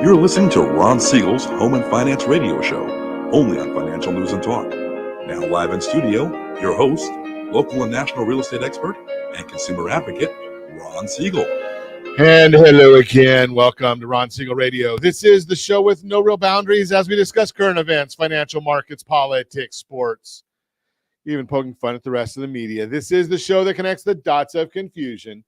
You're listening to Ron Siegel's Home and Finance Radio Show, only on Financial News and Talk. Now live in studio, your host, local and national real estate expert and consumer advocate, Ron Siegel. And hello again. Welcome to Ron Siegel Radio. This is the show with no real boundaries as we discuss current events, financial markets, politics, sports, even poking fun at the rest of the media. This is the show that connects the dots of confusion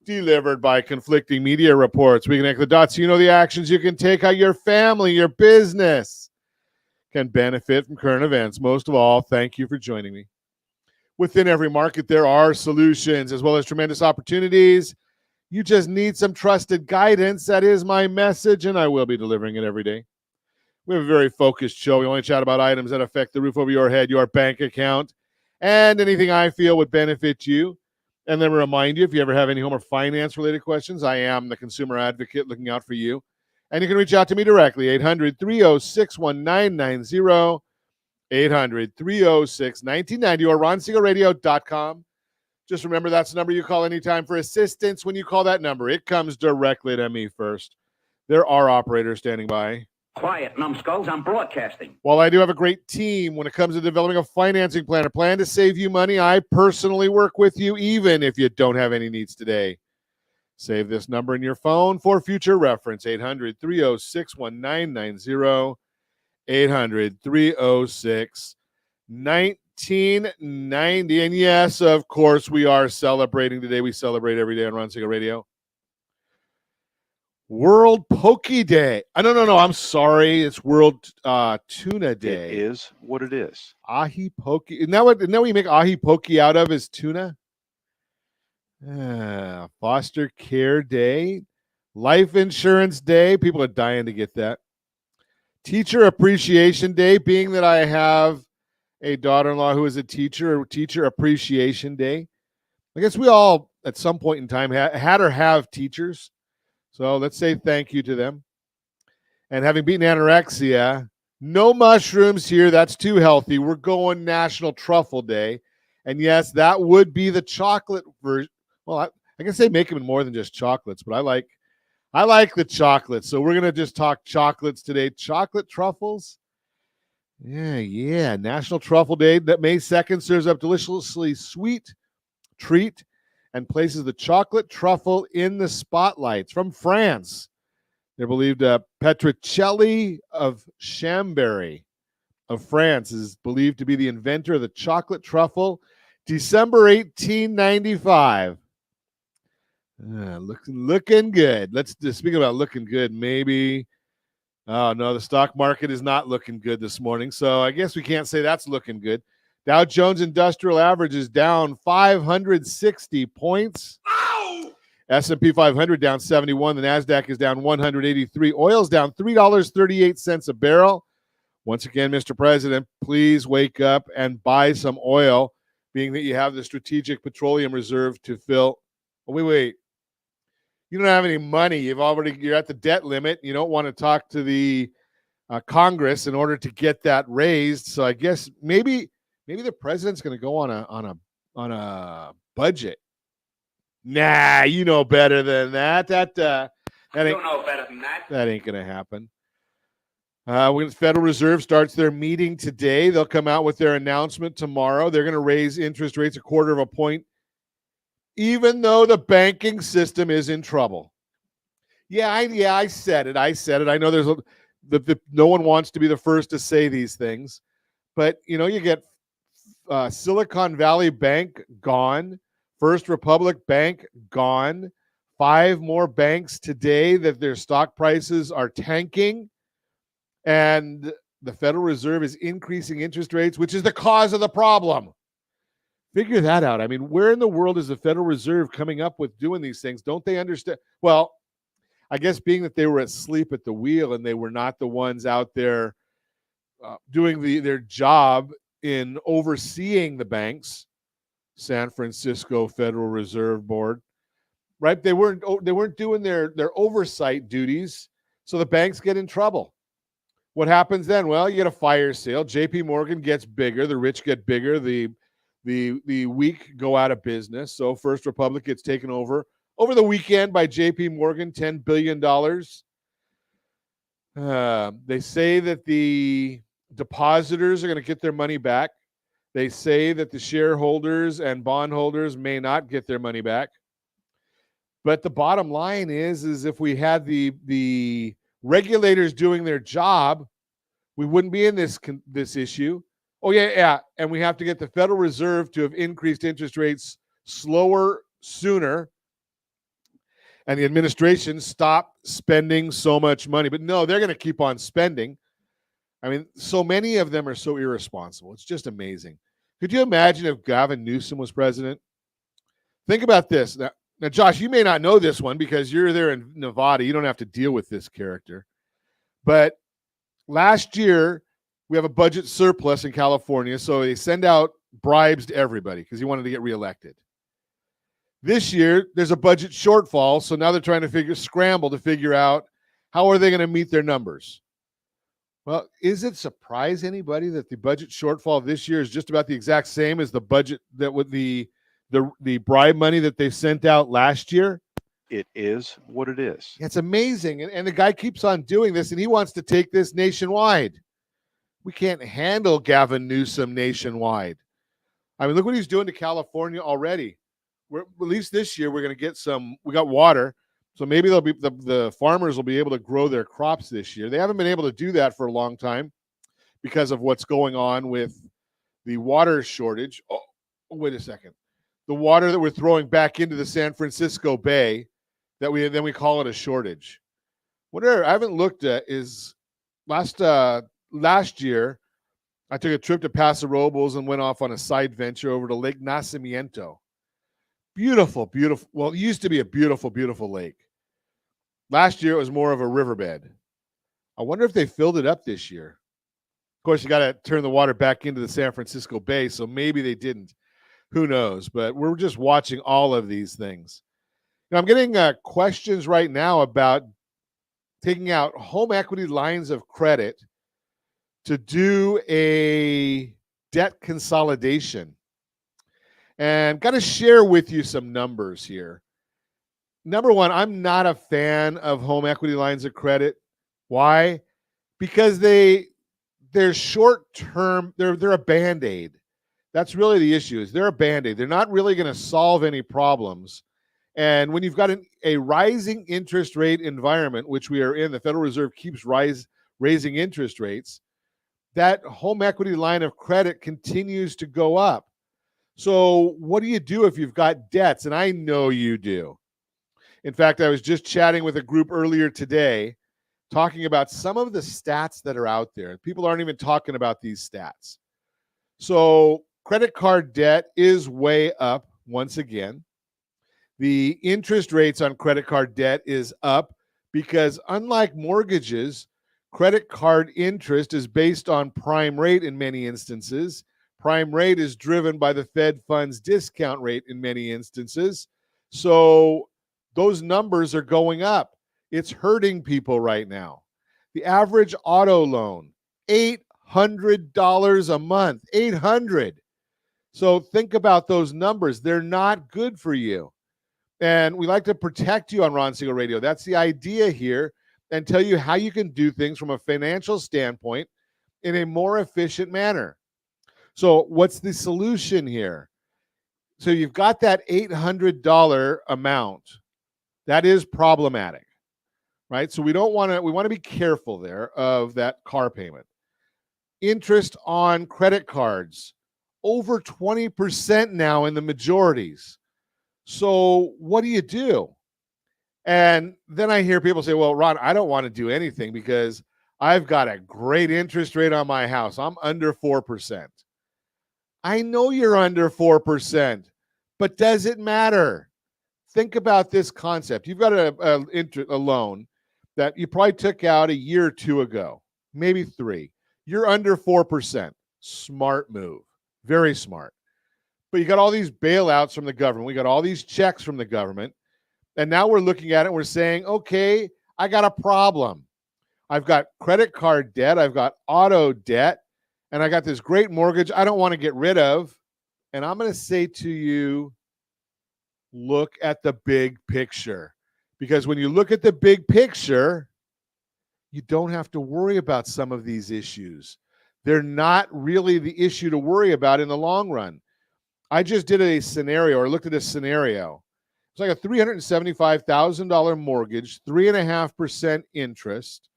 delivered by conflicting media reports. We connect the dots so you know the actions you can take, how your family, your business can benefit from current events. Most of all, thank you for joining me. Within every market, there are solutions as well as tremendous opportunities. You just need some trusted guidance. That is my message, and I will be delivering it every day. We have a very focused show. We only chat about items that affect the roof over your head, your bank account, and anything I feel would benefit you. And then remind you, if you ever have any home or finance-related questions, I am the consumer advocate looking out for you. And you can reach out to me directly, 800-306-1990, 800-306-1990, or ronsiegelradio.com. Just remember, that's the number you call anytime for assistance. When you call that number, it comes directly to me first. There are operators standing by. Quiet, numbskulls, I'm broadcasting. While I do have a great team when it comes to developing a financing plan, a plan to save you money, I personally work with you even if you don't have any needs today. Save this number in your phone for future reference, 800-306-1990, 800-306-1990. And yes, of course, we are celebrating today. We celebrate every day on Ron Siegel Radio. World Poke Day. No. I'm sorry. It's World Tuna Day. It is what it is. Ahi poke. Isn't that what you make ahi poke out of is tuna? Foster Care Day. Life Insurance Day. People are dying to get that. Teacher Appreciation Day, being that I have a daughter-in-law who is a teacher. Teacher Appreciation Day. I guess we all, at some point in time, had or have teachers. So let's say thank you to them. And having beaten anorexia, no mushrooms here. That's too healthy. We're going National Truffle Day. And yes, that would be the chocolate version. Well, I can say make them more than just chocolates, but I like the chocolates. So we're going to just talk chocolates today. Chocolate truffles. Yeah. National Truffle Day. That May 2nd serves up deliciously sweet treat and places the chocolate truffle in the spotlights. From France, they're believed Petricelli of Chambéry of France is believed to be the inventor of the chocolate truffle. December 1895. Looking good. Let's just speak about looking good. Maybe. Oh, no, the stock market is not looking good this morning, so I guess we can't say that's looking good. Dow Jones Industrial Average is down 560 points. Ow! S&P 500 down 71. The NASDAQ is down 183. Oil's down $3.38 a barrel. Once again, Mr. President, please wake up and buy some oil, being that you have the Strategic Petroleum Reserve to fill. Oh, wait. You don't have any money. You're at the debt limit. You don't want to talk to the Congress in order to get that raised. So I guess maybe the president's going to go on a budget. Nah, you know better than that. I don't know better than that. That ain't going to happen. When the Federal Reserve starts their meeting today, they'll come out with their announcement tomorrow. They're going to raise interest rates 1/4 of a point, even though the banking system is in trouble. I said it. I know there's no one wants to be the first to say these things, but you get Silicon Valley Bank gone, First Republic Bank gone, 5 more banks today that their stock prices are tanking, and the Federal Reserve is increasing interest rates, which is the cause of the problem. Figure that out. I mean, where in the world is the Federal Reserve coming up with doing these things? Don't they understand? Well, I guess being that they were asleep at the wheel and they were not the ones out there doing their job in overseeing the banks, San Francisco Federal Reserve Board, right? They weren't doing their oversight duties, so the banks get in trouble. What happens then? Well, you get a fire sale. J.P. Morgan gets bigger. The rich get bigger. The weak go out of business. So First Republic gets taken over the weekend by J.P. Morgan, $10 billion. They say that the depositors are going to get their money back. They say that the shareholders and bondholders may not get their money back. But the bottom line is if we had the regulators doing their job, we wouldn't be in this issue. Oh, yeah. And we have to get the Federal Reserve to have increased interest rates slower, sooner, and the administration stop spending so much money. But no, they're going to keep on spending. I mean, so many of them are so irresponsible. It's just amazing. Could you imagine if Gavin Newsom was president? Think about this. Now, Josh, you may not know this one because you're there in Nevada. You don't have to deal with this character. But last year, we have a budget surplus in California, so they send out bribes to everybody because he wanted to get reelected. This year, there's a budget shortfall, so now they're trying to scramble to figure out how are they going to meet their numbers. Well, is it surprise anybody that the budget shortfall this year is just about the exact same as the budget that with the bribe money that they sent out last year? It is what it is. It's amazing. And the guy keeps on doing this, and he wants to take this nationwide. We can't handle Gavin Newsom nationwide. I mean, look what he's doing to California already. At least this year, we're going to get we got water. So maybe they'll be the farmers will be able to grow their crops this year. They haven't been able to do that for a long time because of what's going on with the water shortage. Oh, wait a second. The water that we're throwing back into the San Francisco Bay, that we call it a shortage. Whatever I haven't looked at is last year, I took a trip to Paso Robles and went off on a side venture over to Lake Nacimiento. Beautiful, beautiful. Well, it used to be a beautiful, beautiful lake. Last year, it was more of a riverbed. I wonder if they filled it up this year. Of course, you got to turn the water back into the San Francisco Bay, so maybe they didn't. Who knows? But we're just watching all of these things. Now, I'm getting questions right now about taking out home equity lines of credit to do a debt consolidation. And got to share with you some numbers here. Number one, I'm not a fan of home equity lines of credit. Why? Because they're short term. They're a Band-Aid. That's really the issue. Is they're a Band-Aid. They're not really going to solve any problems. And when you've got a rising interest rate environment, which we are in, the Federal Reserve keeps raising interest rates. That home equity line of credit continues to go up. So what do you do if you've got debts? And I know you do. In fact, I was just chatting with a group earlier today talking about some of the stats that are out there. People aren't even talking about these stats. So credit card debt is way up once again. The interest rates on credit card debt is up because unlike mortgages, credit card interest is based on prime rate in many instances. Prime rate is driven by the Fed funds discount rate in many instances. So those numbers are going up. It's hurting people right now. The average auto loan, $800 a month, $800. So think about those numbers. They're not good for you. And we like to protect you on Ron Siegel Radio. That's the idea here, and tell you how you can do things from a financial standpoint in a more efficient manner. So what's the solution here? So you've got that $800 amount. That is problematic, right? So we want to be careful there of that car payment. Interest on credit cards, over 20% now in the majorities. So what do you do? And then I hear people say, well, Ron, I don't want to do anything because I've got a great interest rate on my house. I'm under 4%. I know you're under 4%, but does it matter? Think about this concept. You've got a loan that you probably took out a year or two ago, maybe 3. You're under 4%. Smart move. Very smart. But you got all these bailouts from the government. We got all these checks from the government. And now we're looking at it and we're saying, okay, I got a problem. I've got credit card debt. I've got auto debt. And I got this great mortgage I don't want to get rid of. And I'm going to say to you, look at the big picture. Because when you look at the big picture, you don't have to worry about some of these issues. They're not really the issue to worry about in the long run. I just did a scenario or looked at a scenario. It's like a $375,000 mortgage, 3.5% interest.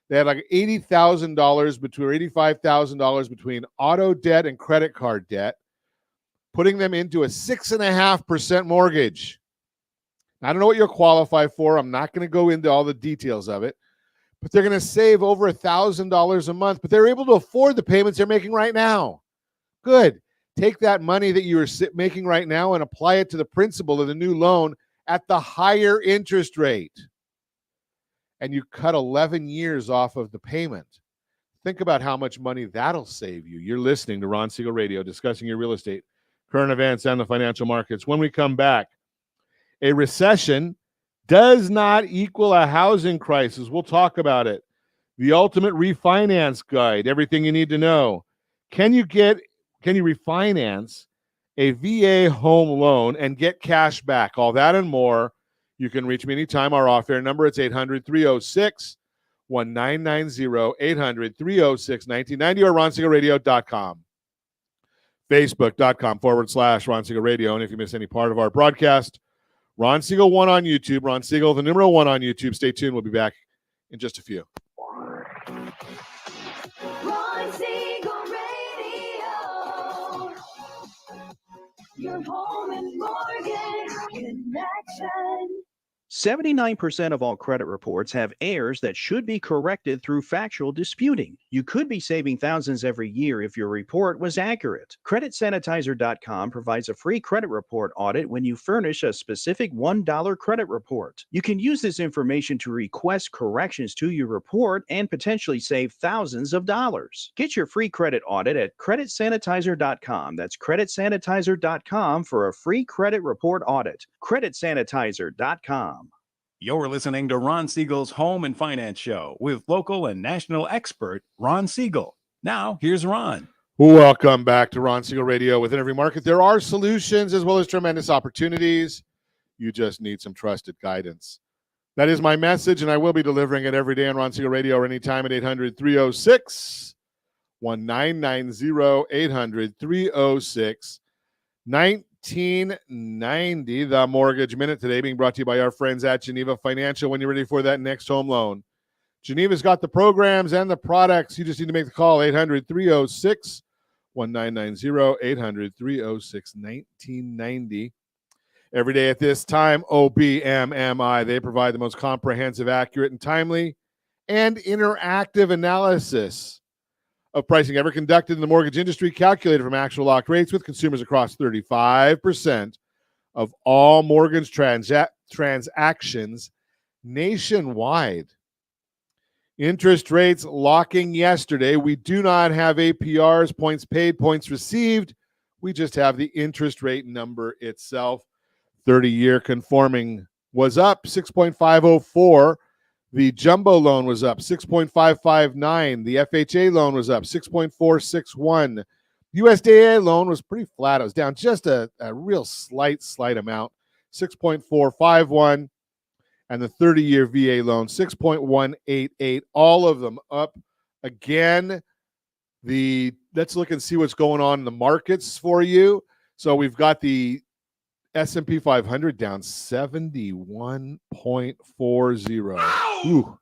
They had like $80,000 between, or $85,000 between auto debt and credit card debt, putting them into a 6.5% mortgage. I don't know what you'll qualify for. I'm not going to go into all the details of it, but they're going to save over $1,000 a month, but they're able to afford the payments they're making right now. Good. Take that money that you are making right now and apply it to the principal of the new loan at the higher interest rate. And you cut 11 years off of the payment. Think about how much money that'll save you. You're listening to Ron Siegel Radio, discussing your real estate, current events, and the financial markets. When we come back, a recession does not equal a housing crisis. We'll talk about it. The ultimate refinance guide, everything you need to know. Can you refinance a VA home loan and get cash back? All that and more. You can reach me anytime. Our off-air number, it's 800-306-1990, 800-306-1990, or ronsiegelradio.com. Facebook.com/Ron Siegel Radio. And if you miss any part of our broadcast, Ron Siegel 1 on YouTube. Ron Siegel, the number 1 on YouTube. Stay tuned. We'll be back in just a few. Ron Siegel Radio. Your home and mortgage connection. 79% of all credit reports have errors that should be corrected through factual disputing. You could be saving thousands every year if your report was accurate. CreditSanitizer.com provides a free credit report audit when you furnish a specific $1 credit report. You can use this information to request corrections to your report and potentially save thousands of dollars. Get your free credit audit at CreditSanitizer.com. That's CreditSanitizer.com for a free credit report audit. CreditSanitizer.com. You're listening to Ron Siegel's Home and Finance Show with local and national expert Ron Siegel. Now, here's Ron. Welcome back to Ron Siegel Radio. Within every market, there are solutions as well as tremendous opportunities. You just need some trusted guidance. That is my message, and I will be delivering it every day on Ron Siegel Radio or anytime at 800-306-1990, 800-306-1990. 1990, the Mortgage Minute today being brought to you by our friends at Geneva Financial. When you're ready for that next home loan, Geneva's got the programs and the products. You just need to make the call, 800-306-1990, 800-306-1990. Every day at this time, OBMMI, they provide the most comprehensive, accurate, and timely and interactive analysis of pricing ever conducted in the mortgage industry, calculated from actual locked rates with consumers across 35% of all mortgage transactions nationwide. Interest rates locking yesterday. We do not have APRs, points paid, points received. We just have the interest rate number itself. 30-year conforming was up 6.504. The jumbo loan was up 6.559. The FHA loan was up 6.461. USDA loan was pretty flat. It was down just a real slight amount, 6.451. And the 30-year VA loan, 6.188. All of them up again. Let's look and see what's going on in the markets for you. So we've got the S&P 500 down 71.40. Ooh.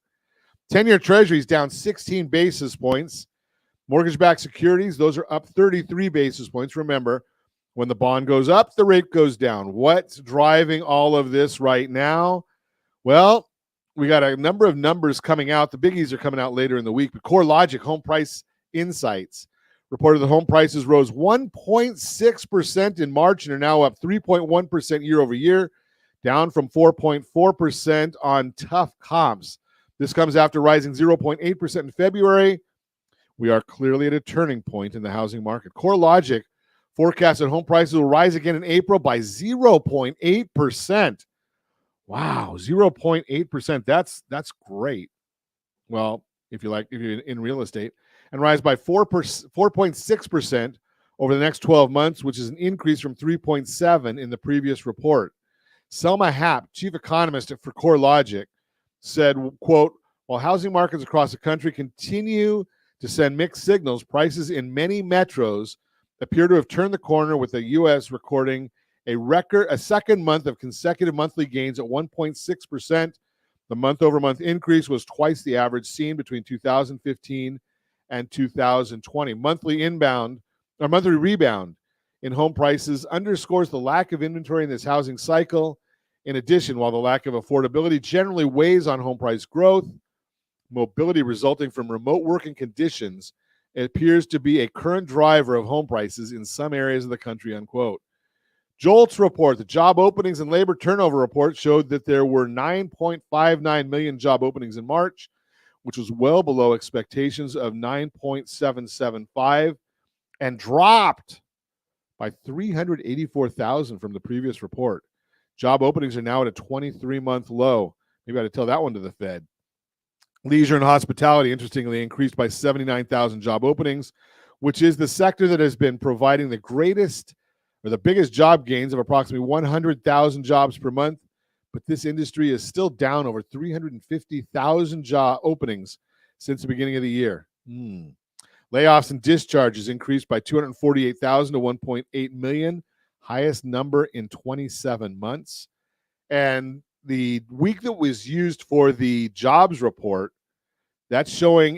10-year treasuries down 16 basis points. Mortgage-backed securities, those are up 33 basis points. Remember, when the bond goes up, the rate goes down. What's driving all of this right now? Well, we got a number of numbers coming out. The biggies are coming out later in the week. But CoreLogic Home Price Insights reported that home prices rose 1.6% in March and are now up 3.1% year over year, down from 4.4% on tough comps. This comes after rising 0.8% in February. We are clearly at a turning point in the housing market. CoreLogic forecasts that home prices will rise again in April by 0.8%. Wow, 0.8%. That's great. Well, if you're in real estate, and rise by 4.6% over the next 12 months, which is an increase from 3.7% in the previous report. Selma Happ, chief economist for CoreLogic, said, quote, While housing markets across the country continue to send mixed signals, prices in many metros appear to have turned the corner, with the U.S. recording a second month of consecutive monthly gains at 1.6%. The month-over-month increase was twice the average seen between 2015 and 2020. Monthly rebound in home prices underscores the lack of inventory in this housing cycle. In addition, while the lack of affordability generally weighs on home price growth, mobility resulting from remote working conditions appears to be a current driver of home prices in some areas of the country, unquote. JOLTS report, the job openings and labor turnover report, showed that there were 9.59 million job openings in March, which was well below expectations of 9.775 and dropped by 384,000 from the previous report. Job openings are now at a 23-month low. Maybe I ought to tell that one to the Fed. Leisure and hospitality, interestingly, increased by 79,000 job openings, which is the sector that has been providing the biggest job gains of approximately 100,000 jobs per month. But this industry is still down over 350,000 job openings since the beginning of the year. Layoffs and discharges increased by 248,000 to 1.8 million, highest number in 27 months. And the week that was used for the jobs report, that's showing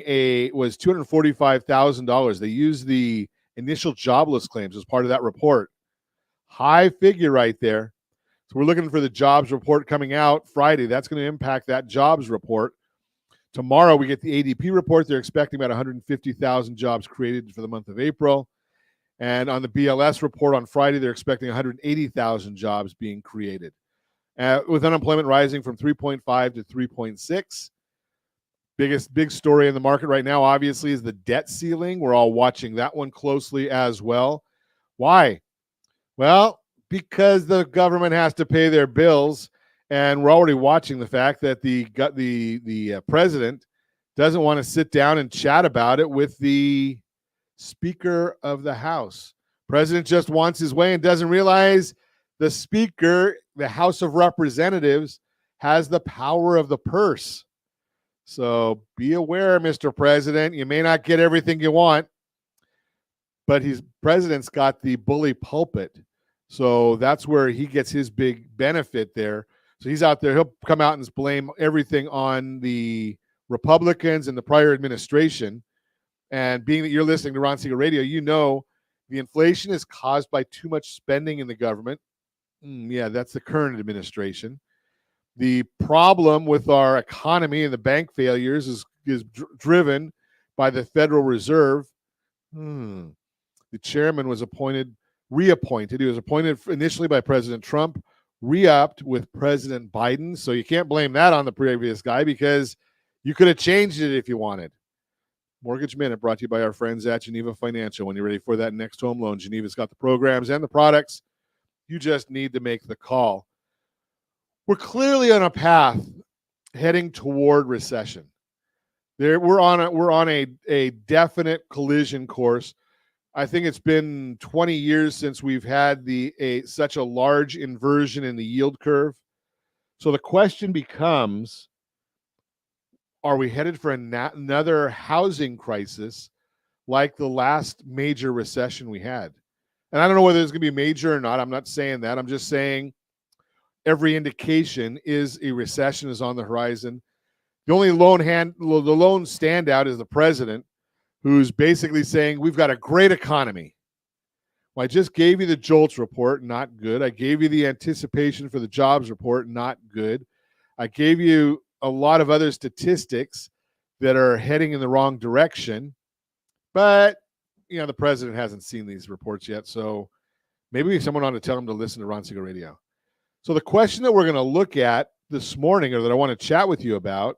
was $245,000. They used the initial jobless claims as part of that report. High figure right there. So we're looking for the jobs report coming out Friday. That's going to impact that jobs report. Tomorrow we get the ADP report. They're expecting about 150,000 jobs created for the month of April. And on the BLS report on Friday, they're expecting 180,000 jobs being created. With unemployment rising from 3.5 to 3.6. Big story in the market right now, obviously, is the debt ceiling. We're all watching that one closely as well. Why? Well, because the government has to pay their bills, and we're already watching the fact that the president doesn't want to sit down and chat about it with the Speaker of the House. President just wants his way and doesn't realize the Speaker, the House of Representatives, has the power of the purse. So be aware, Mr. President. You may not get everything you want, but president's got the bully pulpit. So that's where he gets his big benefit there. So he's out there. He'll come out and blame everything on the Republicans and the prior administration. And being that you're listening to Ron Siegel Radio, you know the inflation is caused by too much spending in the government. Yeah, that's the current administration. The problem with our economy and the bank failures is driven by the Federal Reserve. The chairman was reappointed. He was appointed initially by President Trump, re-upped with President Biden. So you can't blame that on the previous guy because you could have changed it if you wanted. Mortgage Minute brought to you by our friends at Geneva Financial. When you're ready for that next home loan, Geneva's got the programs and the products. You just need to make the call. We're clearly on a path heading toward recession. We're on a definite collision course. I think it's been 20 years since we've had such a large inversion in the yield curve. So the question becomes, are we headed for another housing crisis like the last major recession we had? And I don't know whether it's going to be major or not. I'm not saying that. I'm just saying every indication is a recession is on the horizon. The only lone standout is the president, who's basically saying we've got a great economy. Well, I just gave you the JOLTS report, not good. I gave you the anticipation for the jobs report, not good. I gave you a lot of other statistics that are heading in the wrong direction. But, the president hasn't seen these reports yet. So maybe someone ought to tell him to listen to Ron Siegel Radio. So the question that we're going to look at this morning, or that I want to chat with you about,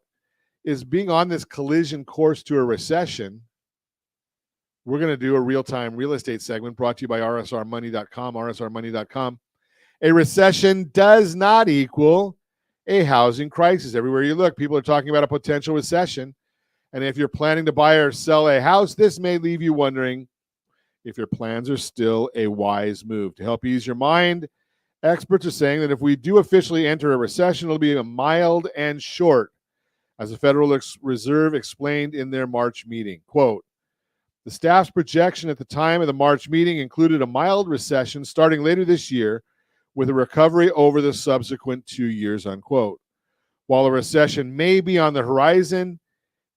is being on this collision course to a recession. We're going to do a real-time real estate segment brought to you by rsrmoney.com, rsrmoney.com. A recession does not equal a housing crisis. Everywhere you look, people are talking about a potential recession. And if you're planning to buy or sell a house, this may leave you wondering if your plans are still a wise move. To help ease your mind, experts are saying that if we do officially enter a recession, it'll be a mild and short. as the Federal Reserve explained in their March meeting. Quote, the staff's projection at the time of the March meeting included a mild recession starting later this year with a recovery over the subsequent 2 years, unquote. While a recession may be on the horizon,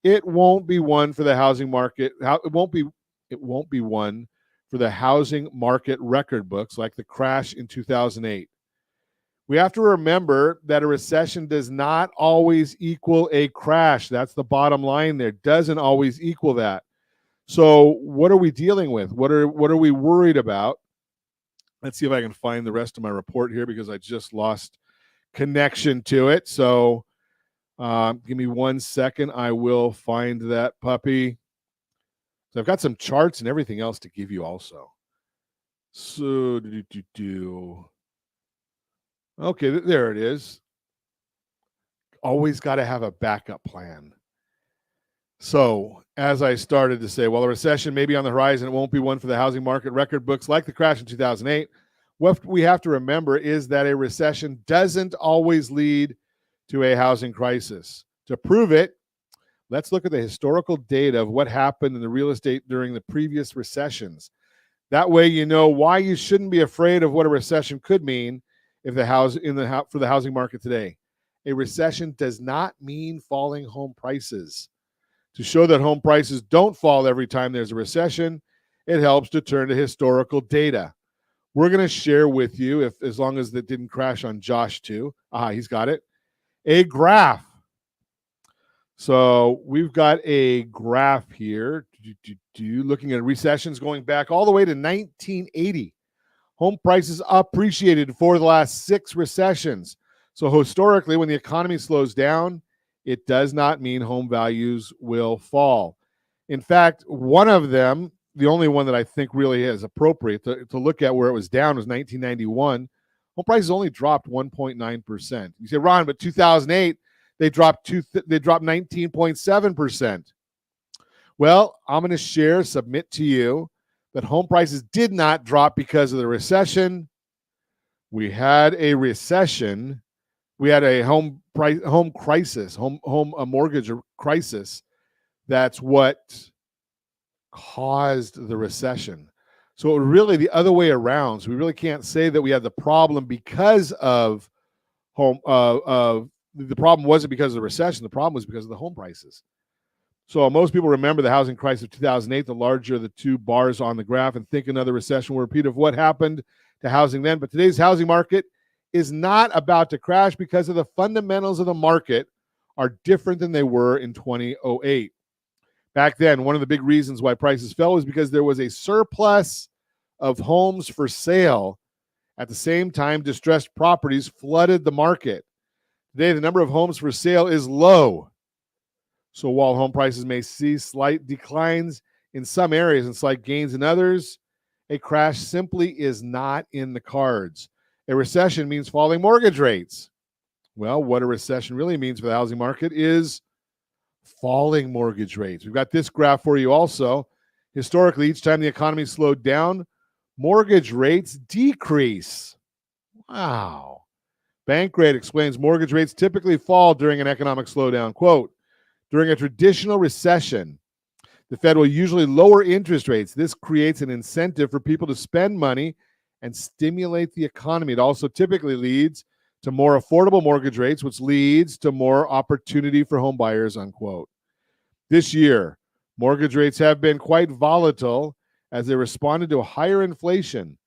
it won't be one for the housing market. It won't be one for the housing market record books like the crash in 2008. We have to remember that a recession does not always equal a crash. That's the bottom line there. It doesn't always equal that. So what are we dealing with? What are we worried about? Let's see if I can find the rest of my report here because I just lost connection to it. So give me 1 second. I will find that puppy. So I've got some charts and everything else to give you also. So okay, there it is. Always got to have a backup plan. So, as I started to say, while a recession may be on the horizon, it won't be one for the housing market record books like the crash in 2008. What we have to remember is that a recession doesn't always lead to a housing crisis. To prove it, let's look at the historical data of what happened in the real estate during the previous recessions. That way you know why you shouldn't be afraid of what a recession could mean if for the housing market today. A recession does not mean falling home prices. To show that home prices don't fall every time there's a recession, it helps to turn to historical data. We're going to share with you, as long as it didn't crash on Josh too. He's got it. A graph. So we've got a graph here looking at recessions going back all the way to 1980. Home prices appreciated for the last 6 recessions. So historically, when the economy slows down, it does not mean home values will fall. In fact, one of them, the only one that I think really is appropriate to look at where it was down was 1991. Home prices only dropped 1.9%. You say, Ron, but 2008, they dropped 19.7%. Well, I'm going to submit to you that home prices did not drop because of the recession. We had a recession. We had a home crisis, a mortgage crisis. That's what caused the recession. So really the other way around. So we really can't say that we had the problem because of the problem wasn't because of the recession. The problem was because of the home prices. So most people remember the housing crisis of 2008, the larger the 2 bars on the graph, and think another recession will repeat of what happened to housing then. But today's housing market is not about to crash because of the fundamentals of the market are different than they were in 2008. Back then, one of the big reasons why prices fell was because there was a surplus of homes for sale. At the same time, distressed properties flooded the market. Today, the number of homes for sale is low. So while home prices may see slight declines in some areas and slight gains in others, a crash simply is not in the cards. A recession means falling mortgage rates. Well, what a recession really means for the housing market is falling mortgage rates. We've got this graph for you also. Historically, each time the economy slowed down, mortgage rates decrease. Wow. Bankrate explains mortgage rates typically fall during an economic slowdown. Quote, during a traditional recession, the Fed will usually lower interest rates. This creates an incentive for people to spend money and stimulate the economy. It also typically leads to more affordable mortgage rates, which leads to more opportunity for home buyers, unquote. This year, mortgage rates have been quite volatile as they responded to a higher inflation.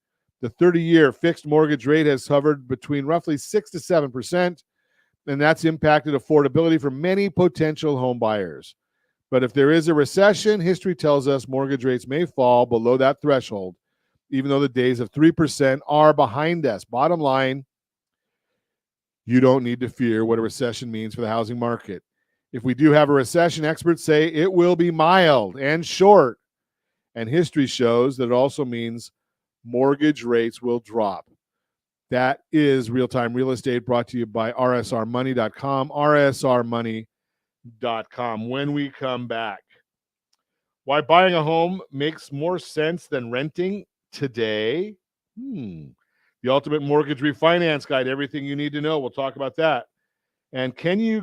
The 30-year fixed mortgage rate has hovered between roughly 6 to 7%, and that's impacted affordability for many potential home buyers. But if there is a recession, history tells us mortgage rates may fall below that threshold, even though the days of 3% are behind us. Bottom line, you don't need to fear what a recession means for the housing market. If we do have a recession, experts say it will be mild and short. And history shows that it also means mortgage rates will drop. That is Real-Time Real Estate, brought to you by rsrmoney.com, rsrmoney.com. When we come back, why buying a home makes more sense than renting today. The Ultimate Mortgage Refinance Guide, everything you need to know. We'll talk about that. And can you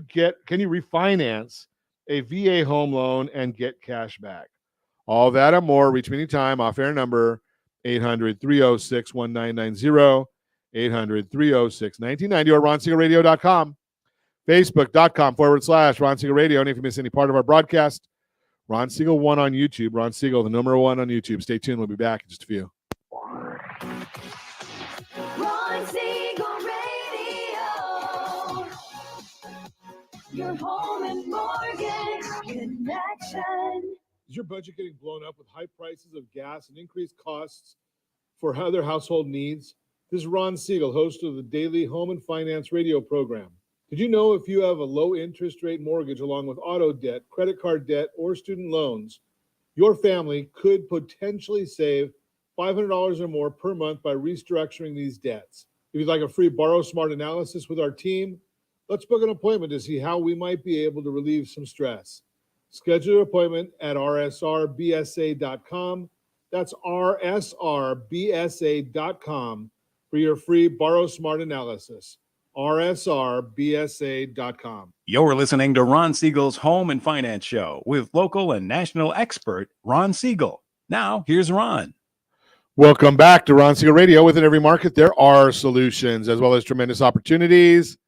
refinance a VA home loan and get cash back? All that and more. Reach me anytime. Off-air number 800-306-1990, 800-306-1990, or RonSiegelRadio.com, Facebook.com/Ron Siegel Radio. And if you miss any part of our broadcast, Ron Siegel 1 on YouTube. Ron Siegel, the number 1 on YouTube. Stay tuned. We'll be back in just a few. Ron Siegel Radio. Your home and mortgage connection. Is your budget getting blown up with high prices of gas and increased costs for other household needs? This is Ron Siegel, host of the daily Home and Finance radio program. Did you know if you have a low interest rate mortgage along with auto debt, credit card debt, or student loans, your family could potentially save $500 or more per month by restructuring these debts? If you'd like a free Borrow Smart analysis with our team, let's book an appointment to see how we might be able to relieve some stress. Schedule an appointment at rsrbsa.com. That's rsrbsa.com for your free Borrow Smart analysis. rsrbsa.com. You're listening to Ron Siegel's Home and Finance Show with local and national expert Ron Siegel. Now, here's Ron. Welcome back to Ron Siegel Radio. Within every market, there are solutions as well as tremendous opportunities.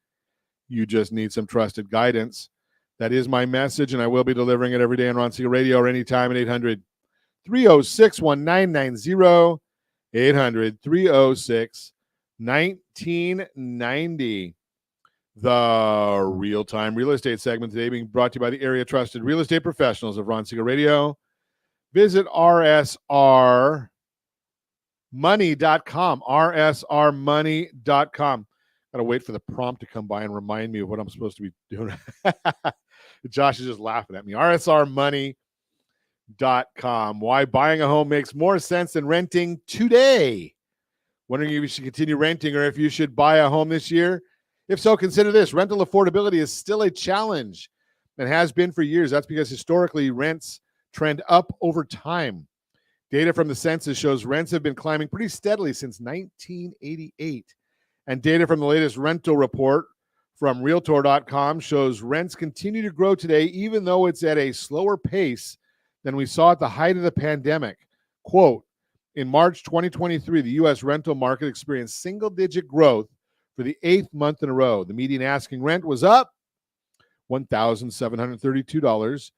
You just need some trusted guidance. That is my message, and I will be delivering it every day on Ron Siegel Radio or anytime at 800-306-1990, 800-306-1990. The real-time real estate segment today being brought to you by the area trusted real estate professionals of Ron Siegel Radio. Visit rsrmoney.com, rsrmoney.com. Got to wait for the prompt to come by and remind me of what I'm supposed to be doing. Josh is just laughing at me. rsrmoney.com. Why buying a home makes more sense than renting today. Wondering if you should continue renting or if you should buy a home this year? If so, consider this. Rental affordability is still a challenge and has been for years. That's because historically rents trend up over time. Data from the census shows rents have been climbing pretty steadily since 1988. And data from the latest rental report from Realtor.com shows rents continue to grow today, even though it's at a slower pace than we saw at the height of the pandemic. Quote, in March 2023, the U.S. rental market experienced single-digit growth for the 8th month in a row. The median asking rent was up $1,732,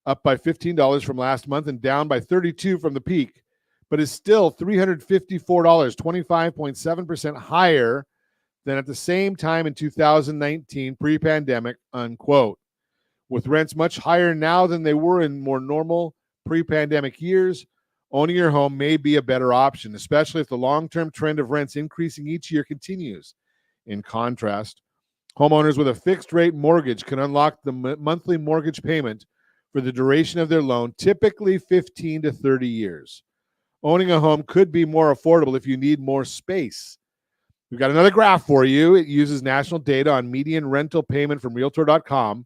up by $15 from last month and down by $32 from the peak, but is still $354, 25.7% higher than at the same time in 2019, pre-pandemic, unquote. With rents much higher now than they were in more normal pre-pandemic years, owning your home may be a better option, especially if the long-term trend of rents increasing each year continues. In contrast, homeowners with a fixed-rate mortgage can unlock the monthly mortgage payment for the duration of their loan, typically 15 to 30 years. Owning a home could be more affordable if you need more space. We've got another graph for you. It uses national data on median rental payment from Realtor.com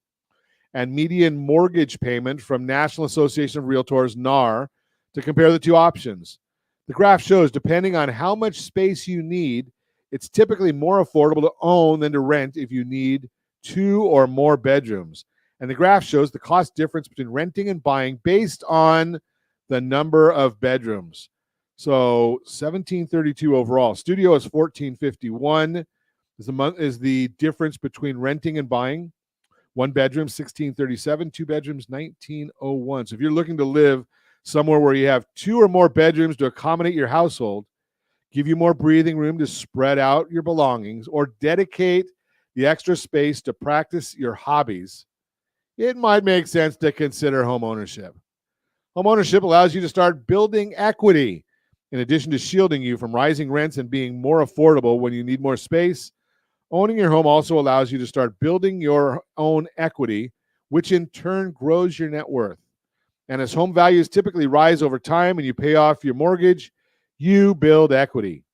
and median mortgage payment from National Association of Realtors, NAR, to compare the two options. The graph shows, depending on how much space you need, it's typically more affordable to own than to rent if you need 2 or more bedrooms. And the graph shows the cost difference between renting and buying based on the number of bedrooms. So $1,732 overall. Studio is $1,451. Is the difference between renting and buying. 1 bedroom, $1,637. 2 bedrooms, $1,901. So if you're looking to live somewhere where you have 2 or more bedrooms to accommodate your household, give you more breathing room to spread out your belongings, or dedicate the extra space to practice your hobbies, it might make sense to consider home ownership. Home ownership allows you to start building equity. In addition to shielding you from rising rents and being more affordable when you need more space, owning your home also allows you to start building your own equity, which in turn grows your net worth. And as home values typically rise over time and you pay off your mortgage, you build equity.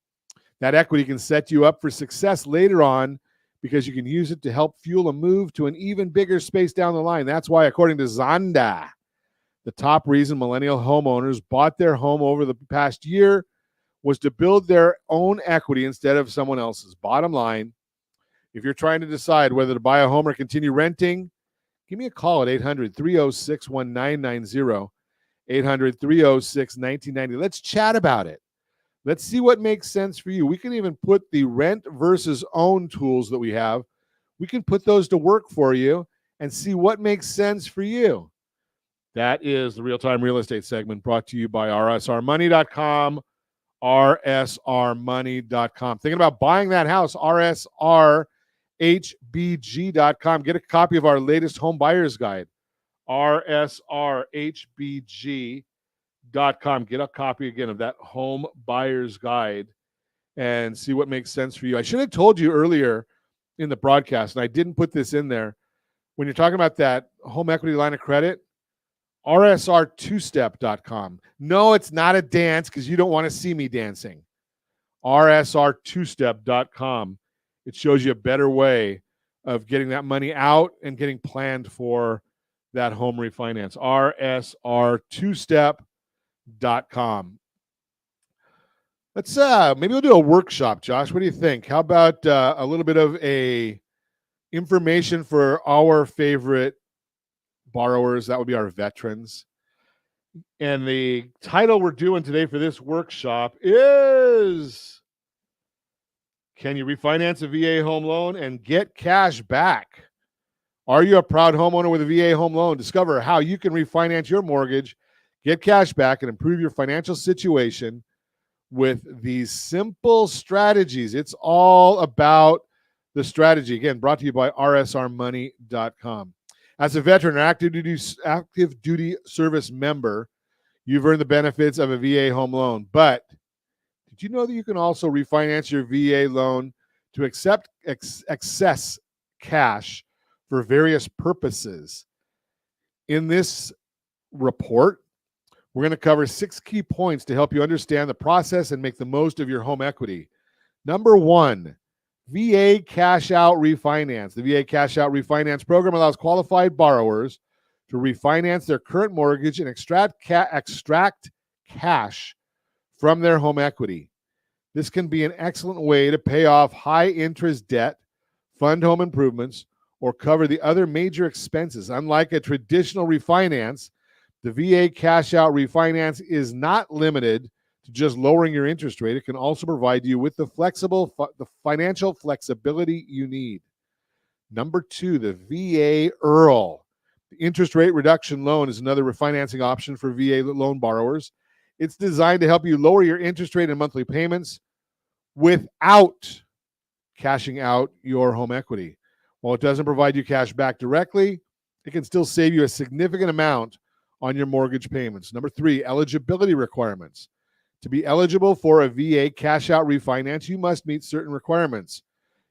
That equity can set you up for success later on because you can use it to help fuel a move to an even bigger space down the line. That's why, according to Zonda, the top reason millennial homeowners bought their home over the past year was to build their own equity instead of someone else's. Bottom line, If you're trying to decide whether to buy a home or continue renting, give me a call at 800-306-1990, 800-306-1990. Let's chat about it. Let's see what makes sense for you. We can even put the rent versus own tools that we have. We can put those to work for you and see what makes sense for you. That is the Real-Time Real Estate segment brought to you by rsrmoney.com, rsrmoney.com. Thinking about buying that house, rsrhbg.com. Get a copy of our latest home buyer's guide, rsrhbg.com. Get a copy again of that home buyer's guide and see what makes sense for you. I should have told you earlier in the broadcast, and I didn't put this in there. When you're talking about that home equity line of credit, rsr2step.com. No, it's not a dance because you don't want to see me dancing. rsr2step.com. It shows you a better way of getting that money out and getting planned for that home refinance. rsr2step.com. Let's maybe we'll do a workshop, Josh. What do you think? How about a little bit of a information for our favorite borrowers? That would be our veterans. And the title we're doing today for this workshop is, can you refinance a VA home loan and get cash back? Are you a proud homeowner with a VA home loan? Discover how you can refinance your mortgage, get cash back, and improve your financial situation with these simple strategies. It's all about the strategy. Again, brought to you by rsrmoney.com. As a veteran or active duty service member, you've earned the benefits of a VA home loan. But did you know that you can also refinance your VA loan to accept excess cash for various purposes? In this report, we're going to cover 6 key points to help you understand the process and make the most of your home equity. Number 1, VA Cash Out Refinance. The VA Cash Out Refinance program allows qualified borrowers to refinance their current mortgage and extract cash from their home equity. This can be an excellent way to pay off high-interest debt, fund home improvements, or cover the other major expenses. Unlike a traditional refinance, the VA Cash Out Refinance is not limited to just lowering your interest rate. It can also provide you with the financial flexibility you need. Number 2, the VA IRRL. The interest rate reduction loan is another refinancing option for VA loan borrowers. It's designed to help you lower your interest rate and monthly payments without cashing out your home equity. While it doesn't provide you cash back directly, it can still save you a significant amount on your mortgage payments. Number 3, eligibility requirements. To be eligible for a VA cash out refinance, you must meet certain requirements.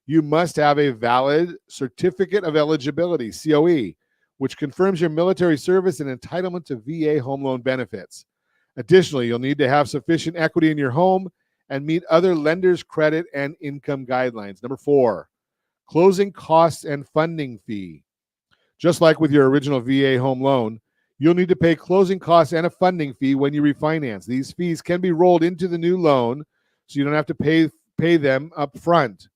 You must have a valid certificate of eligibility, COE, which confirms your military service and entitlement to VA home loan benefits. Additionally, you'll need to have sufficient equity in your home and meet other lenders' credit and income guidelines. Number 4, closing costs and funding fee. Just like with your original VA home loan, you'll need to pay closing costs and a funding fee when you refinance. These fees can be rolled into the new loan, so you don't have to pay them up front.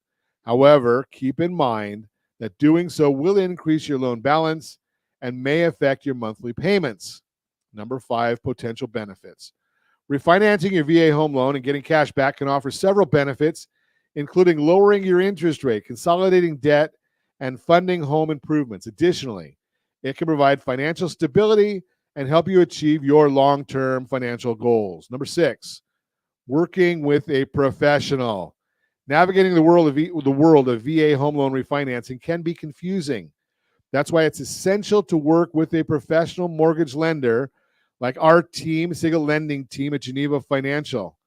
However, keep in mind that doing so will increase your loan balance and may affect your monthly payments. Number 5, potential benefits. Refinancing your VA home loan and getting cash back can offer several benefits, including lowering your interest rate, consolidating debt, and funding home improvements. Additionally, it can provide financial stability and help you achieve your long-term financial goals. Number 6, working with a professional. Navigating the world of VA home loan refinancing can be confusing. That's why it's essential to work with a professional mortgage lender like our team, Siegel Lending Team at Geneva Financial.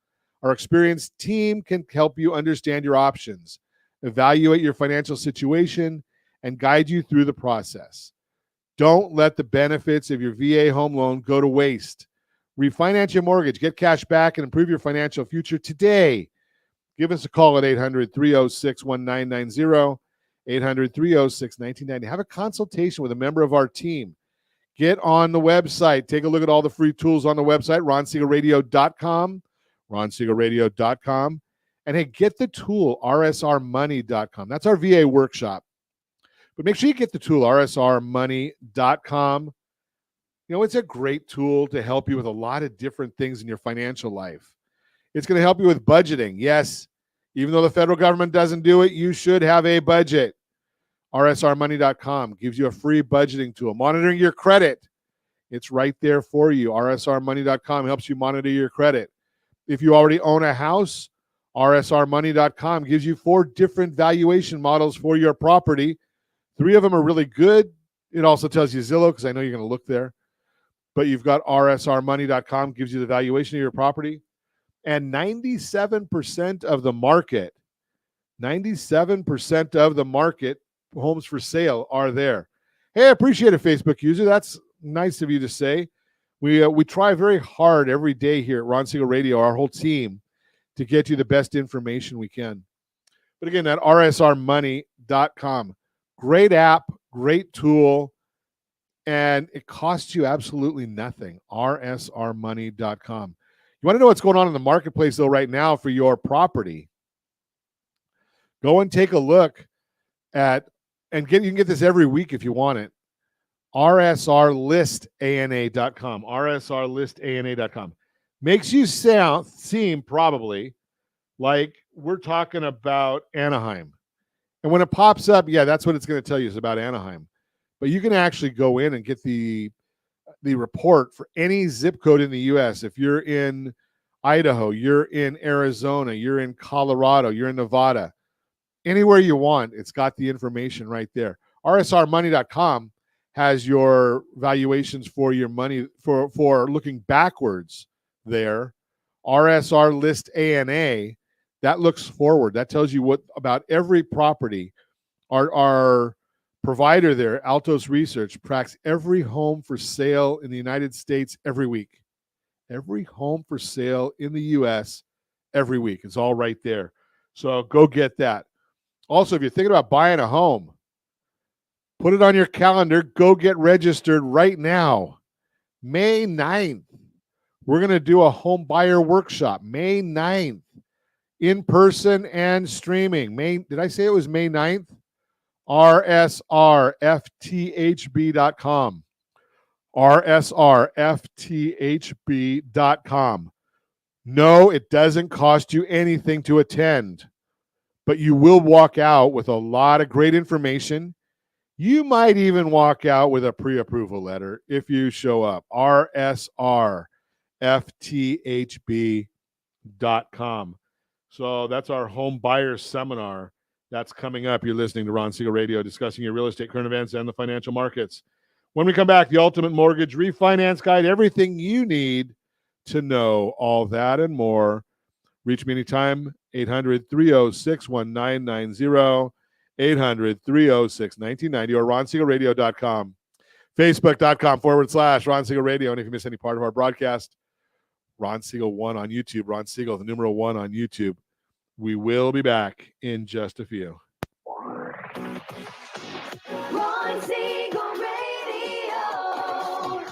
Our experienced team can help you understand your options, evaluate your financial situation, and guide you through the process. Don't let the benefits of your VA home loan go to waste. Refinance your mortgage, get cash back, and improve your financial future today. Give us a call at 800-306-1990, 800-306-1990. Have a consultation with a member of our team. Get on the website. Take a look at all the free tools on the website, ronsiegelradio.com, ronsiegelradio.com, And hey, get the tool, rsrmoney.com. That's our VA workshop. But make sure you get the tool, rsrmoney.com. You know, it's a great tool to help you with a lot of different things in your financial life. It's going to help you with budgeting. Yes, even though the federal government doesn't do it, you should have a budget. rsrmoney.com gives you a free budgeting tool. Monitoring your credit, it's right there for you. rsrmoney.com helps you monitor your credit. If you already own a house, rsrmoney.com gives you 4 different valuation models for your property. 3 of them are really good. It also tells you Zillow, because I know you're going to look there. But you've got rsrmoney.com, gives you the valuation of your property. And 97% of the market, 97% of the market homes for sale are there. Hey, I appreciate it, Facebook user. That's nice of you to say. We try very hard every day here at Ron Siegel Radio, our whole team, to get you the best information we can. But again, at rsrmoney.com. Great app, great tool, and it costs you absolutely nothing. rsrmoney.com. You want to know what's going on in the marketplace, though, right now for your property? Go and take a look at, and you can get this every week if you want it, rsrlistana.com. rsrlistana.com. Makes you seem probably like we're talking about Anaheim. And when it pops up, yeah, that's what it's going to tell you is about Anaheim. But you can actually go in and get the report for any zip code in the U.S. If you're in Idaho, you're in Arizona, you're in Colorado, you're in Nevada, anywhere you want, it's got the information right there. rsrmoney.com has your valuations for your money for looking backwards there. RSR List ANA, that looks forward. That tells you what about every property. Our provider there, Altos Research, tracks every home for sale in the United States every week. Every home for sale in the U.S. every week. It's all right there. So go get that. Also, if you're thinking about buying a home, put it on your calendar. Go get registered right now. May 9th, we're going to do a home buyer workshop. May 9th, in person and streaming. Did I say it was May 9th? rsrfthb.com. rsrfthb.com. No, it doesn't cost you anything to attend, but you will walk out with a lot of great information. You might even walk out with a pre-approval letter if you show up. rsrfthb.com. So that's our home buyer seminar. That's coming up. You're listening to Ron Siegel Radio, discussing your real estate, current events, and the financial markets. When we come back, the Ultimate Mortgage Refinance Guide, everything you need to know, all that and more. Reach me anytime, 800-306-1990, 800-306-1990, or ronsiegelradio.com, facebook.com/Ron Siegel Radio. And if you miss any part of our broadcast, Ron Siegel 1 on YouTube, Ron Siegel, the numeral 1 on YouTube. We will be back in just a few. Ron Siegel Radio.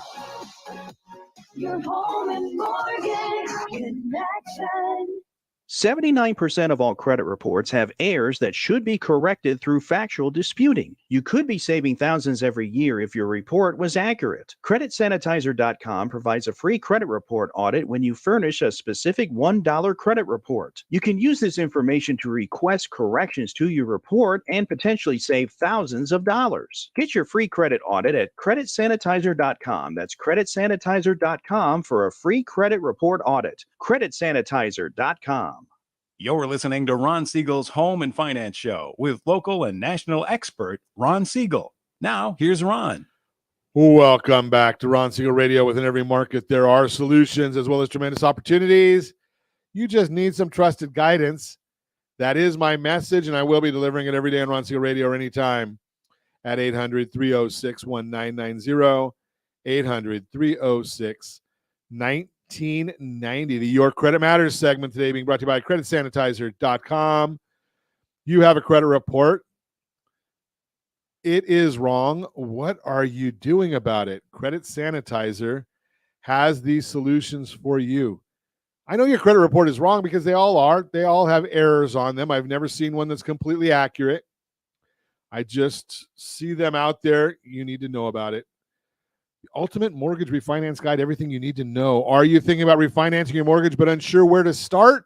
Your home and mortgage connection. 79% of all credit reports have errors that should be corrected through factual disputing. You could be saving thousands every year if your report was accurate. CreditSanitizer.com provides a free credit report audit when you furnish a specific $1 credit report. You can use this information to request corrections to your report and potentially save thousands of dollars. Get your free credit audit at CreditSanitizer.com. That's CreditSanitizer.com for a free credit report audit. CreditSanitizer.com. You're listening to Ron Siegel's Home and Finance Show with local and national expert Ron Siegel. Now, here's Ron. Welcome back to Ron Siegel Radio. Within every market, there are solutions as well as tremendous opportunities. You just need some trusted guidance. That is my message, and I will be delivering it every day on Ron Siegel Radio or anytime at 800-306-1990, 800-306-1990. The Your Credit Matters segment today being brought to you by CreditSanitizer.com. You have a credit report. It is wrong. What are you doing about it? Credit Sanitizer has these solutions for you. I know your credit report is wrong because they all are. They all have errors on them. I've never seen one that's completely accurate. I just see them out there. You need to know about it. The Ultimate Mortgage Refinance Guide, everything you need to know. Are you thinking about refinancing your mortgage but unsure where to start?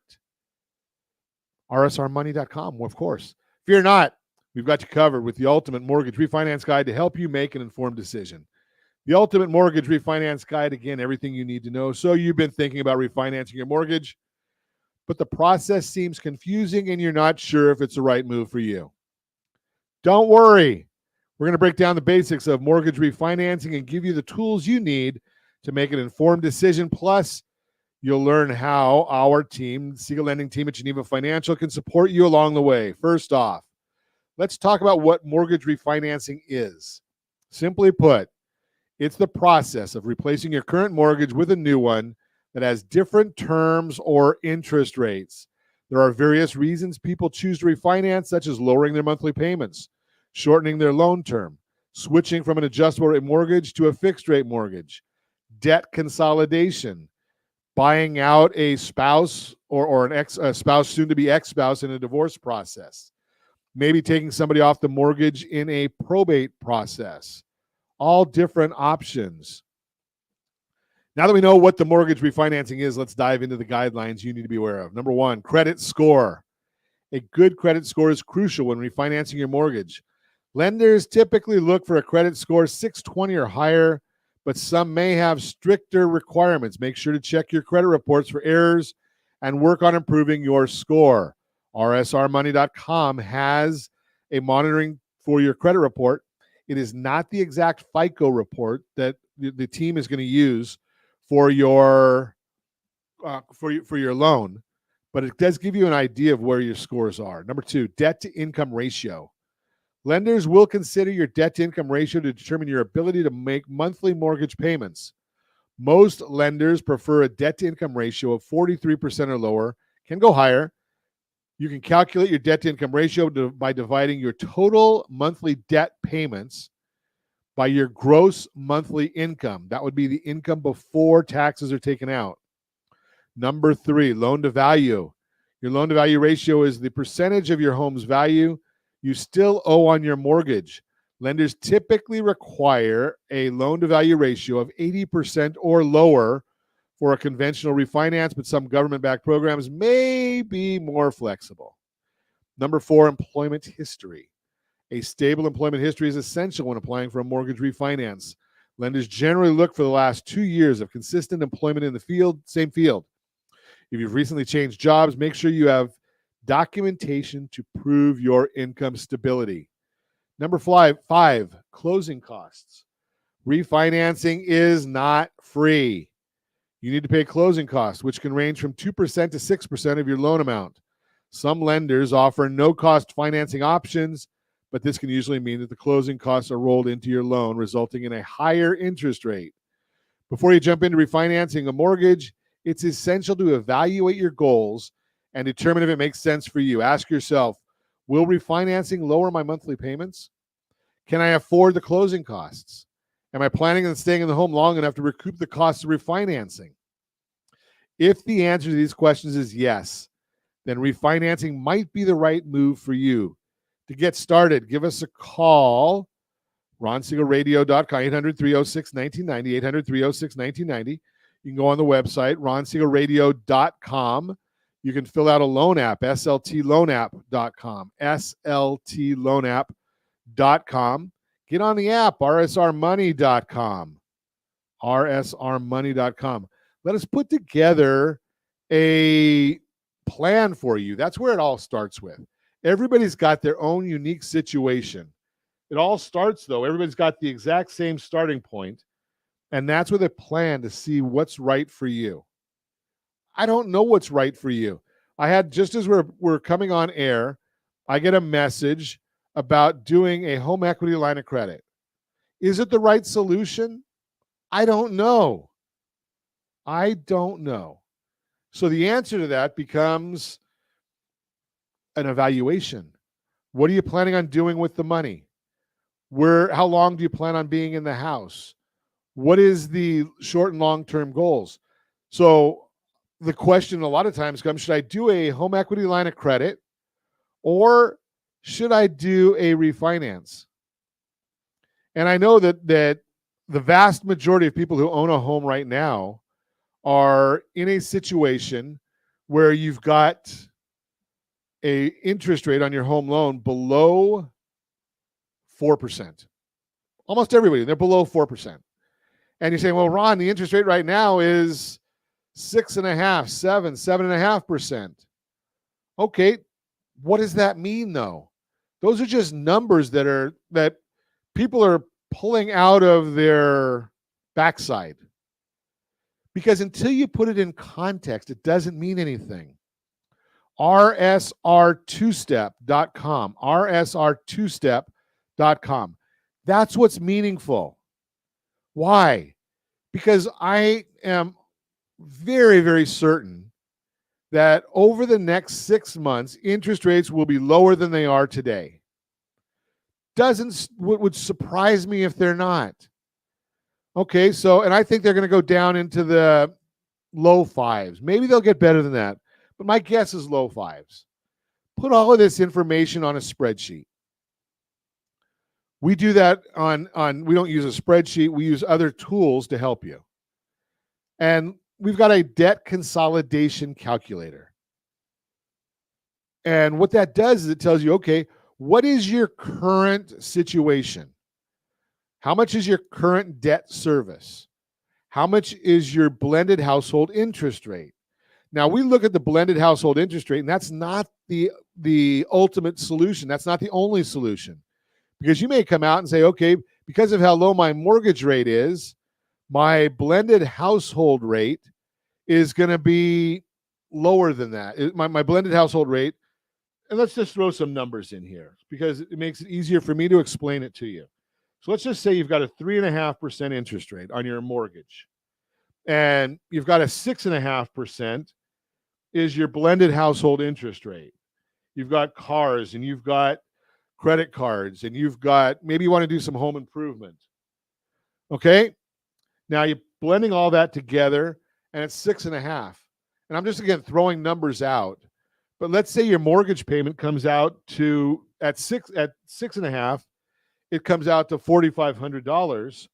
rsrmoney.com, of course. If you're not, we've got you covered with the Ultimate Mortgage Refinance Guide to help you make an informed decision. The Ultimate Mortgage Refinance Guide, again, everything you need to know. So you've been thinking about refinancing your mortgage, but the process seems confusing and you're not sure if it's the right move for you. Don't worry. We're going to break down the basics of mortgage refinancing and give you the tools you need to make an informed decision. Plus, you'll learn how our team, Siegel Lending Team at Geneva Financial, can support you along the way. First off, let's talk about what mortgage refinancing is. Simply put, it's the process of replacing your current mortgage with a new one that has different terms or interest rates. There are various reasons people choose to refinance, such as lowering their monthly payments, shortening their loan term, switching from an adjustable rate mortgage to a fixed rate mortgage, debt consolidation, buying out a spouse or a spouse, soon to be ex-spouse, in a divorce process, maybe taking somebody off the mortgage in a probate process. All different options. Now that we know what the mortgage refinancing is, let's dive into the guidelines you need to be aware of. Number one, credit score. A good credit score is crucial when refinancing your mortgage. Lenders typically look for a credit score 620 or higher, but some may have stricter requirements. Make sure to check your credit reports for errors and work on improving your score. rsrmoney.com has a monitoring for your credit report. It is not the exact FICO report that the team is going to use for your loan, but it does give you an idea of where your scores are. Number two, debt to income ratio. Lenders will consider your debt to income ratio to determine your ability to make monthly mortgage payments. Most lenders prefer a debt to income ratio of 43% or lower, can go higher. You can calculate your debt to income ratio by dividing your total monthly debt payments by your gross monthly income. That would be the income before taxes are taken out. Number three, loan to value. Your loan to value ratio is the percentage of your home's value you still owe on your mortgage. Lenders typically require a loan to value ratio of 80% or lower for a conventional refinance, but some government-backed programs may be more flexible. Number four, employment history. A stable employment history is essential when applying for a mortgage refinance. Lenders generally look for the last 2 years of consistent employment in the same field. If you've recently changed jobs, make sure you have documentation to prove your income stability. Number five, closing costs. Refinancing is not free. You need to pay closing costs, which can range from 2% to 6% of your loan amount. Some lenders offer no-cost financing options, but this can usually mean that the closing costs are rolled into your loan, resulting in a higher interest rate. Before you jump into refinancing a mortgage, it's essential to evaluate your goals and determine if it makes sense for you. Ask yourself, will refinancing lower my monthly payments? Can I afford the closing costs? Am I planning on staying in the home long enough to recoup the costs of refinancing? If the answer to these questions is yes, then refinancing might be the right move for you. To get started, give us a call, ronsiegelradio.com, 800-306-1990, 800-306-1990. You can go on the website, ronsiegelradio.com. You can fill out a loan app, sltloanapp.com, sltloanapp.com. Get on the app, rsrmoney.com, rsrmoney.com. Let us put together a plan for you. That's where it all starts with. Everybody's got their own unique situation. It all starts, though, everybody's got the exact same starting point, and that's with a plan to see what's right for you. I don't know what's right for you. I had, just as we're coming on air, I get a message about doing a home equity line of credit. Is it the right solution? I don't know. I don't know. So the answer to that becomes an evaluation. What are you planning on doing with the money? How long do you plan on being in the house? What is the short and long-term goals? So the question a lot of times comes, should I do a home equity line of credit or should I do a refinance? And I know that the vast majority of people who own a home right now are in a situation where you've got a interest rate on your home loan below 4%. Almost everybody, they're below 4%. And you're saying, well, Ron, the interest rate right now is 6.5%, 7.5%. Okay, what does that mean though? Those are just numbers that people are pulling out of their backside. Because until you put it in context, it doesn't mean anything. rsr2step.com, rsr2step.com. That's what's meaningful. Why? Because I am very, very certain that over the next 6 months, interest rates will be lower than they are today. Would surprise me if they're not. Okay, so, and I think they're going to go down into the low fives. Maybe they'll get better than that, but my guess is low fives. Put all of this information on a spreadsheet. We do that we don't use a spreadsheet. We use other tools to help you. And we've got a debt consolidation calculator. And what that does is it tells you, okay, what is your current situation? How much is your current debt service? How much is your blended household interest rate? Now, we look at the blended household interest rate, and that's not the ultimate solution. That's not the only solution. Because you may come out and say, okay, because of how low my mortgage rate is, my blended household rate is going to be lower than that. My blended household rate, and let's just throw some numbers in here because it makes it easier for me to explain it to you. So let's just say you've got a 3.5% interest rate on your mortgage, and you've got a 6.5% is your blended household interest rate. You've got cars and you've got credit cards and you've got, maybe you want to do some home improvement. Okay. Now you're blending all that together and it's 6.5. And I'm just, again, throwing numbers out, but let's say your mortgage payment comes out to at 6.5, it comes out to $4,500.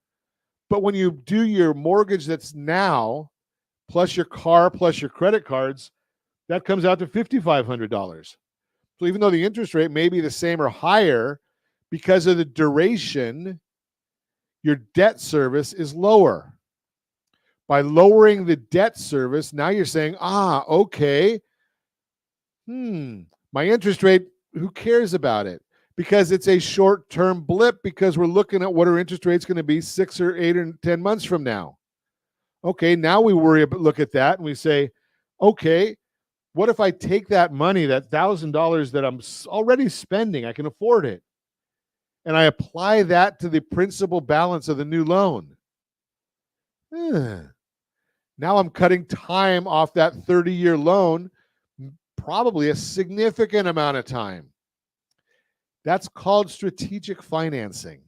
But when you do your mortgage that's now, plus your car, plus your credit cards, that comes out to $5,500. So even though the interest rate may be the same or higher, because of the duration, your debt service is lower. By lowering the debt service, now you're saying, okay, my interest rate, who cares about it? Because it's a short-term blip because we're looking at what our interest rate's going to be 6 or 8 or 10 months from now. Okay, now we look at that and we say, okay, what if I take that money, that $1,000 that I'm already spending, I can afford it, and I apply that to the principal balance of the new loan? Now I'm cutting time off that 30-year loan, probably a significant amount of time. That's called strategic financing.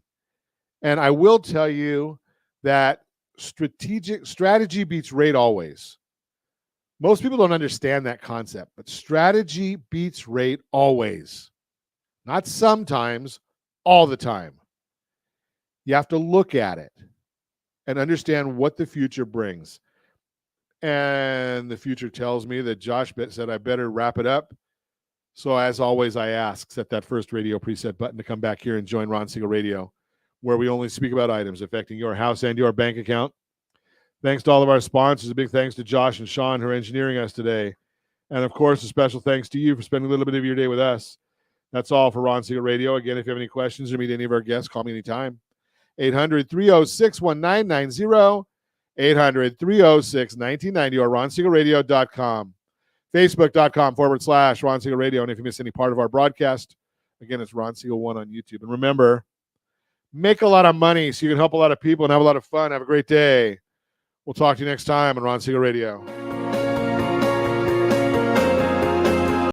And I will tell you that strategy beats rate always. Most people don't understand that concept, but strategy beats rate always. Not sometimes, all the time. You have to look at it and understand what the future brings. And the future tells me that Josh said I better wrap it up. So as always, I ask, set that first radio preset button to come back here and join Ron Siegel Radio, where we only speak about items affecting your house and your bank account. Thanks to all of our sponsors. A big thanks to Josh and Sean who are engineering us today. And, of course, a special thanks to you for spending a little bit of your day with us. That's all for Ron Siegel Radio. Again, if you have any questions or meet any of our guests, call me anytime. 800-306-1990, 800-306-1990, or ronsiegelradio.com. Facebook.com/Ron Siegel Radio. And if you miss any part of our broadcast, again, it's Ron Siegel 1 on YouTube. And remember, make a lot of money so you can help a lot of people and have a lot of fun. Have a great day. We'll talk to you next time on Ron Siegel Radio.